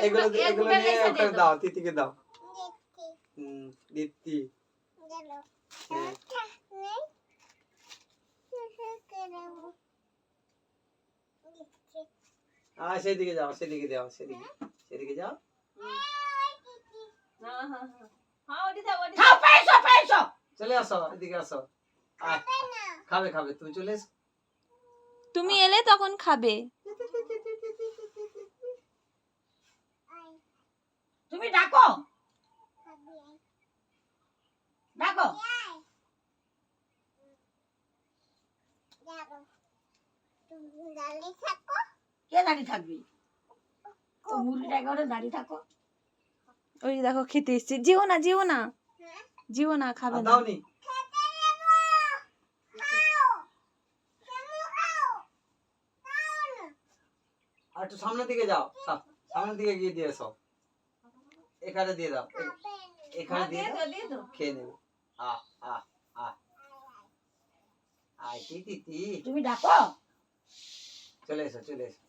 এগুলো এগুলো নিয়ে ওকে দাও, তিতিকে দাও। দীপ্তি হ্যাঁ। সেদিকে যাও, সেদিকে যাও, সেদিকে সেদিকে যাও। চলে আসো, এদিকে আসো। খাবে খাবে, তুমি চলে এসো। তুমি এলে তখন খাবে। তুমি ডাকো ডাকো। কে দাঁড়িয়ে থাকবি? ও মুরগিটা করে দাঁড়িয়ে থাকো। ওই দেখো খেতে এসছে। যেও না, যেও না, যেও না, খাবে না। দাওনি। আর একটু সামনের দিকে যাও, সামনের দিকে গিয়ে দিয়ে এসো। এখানে দিয়ে দাও, এখানে দিয়ে দাও, খেয়ে নেবে। আহ আহ আহ আয় তিতি, তুমি ডাকো। চলে এসো, চলে এসো।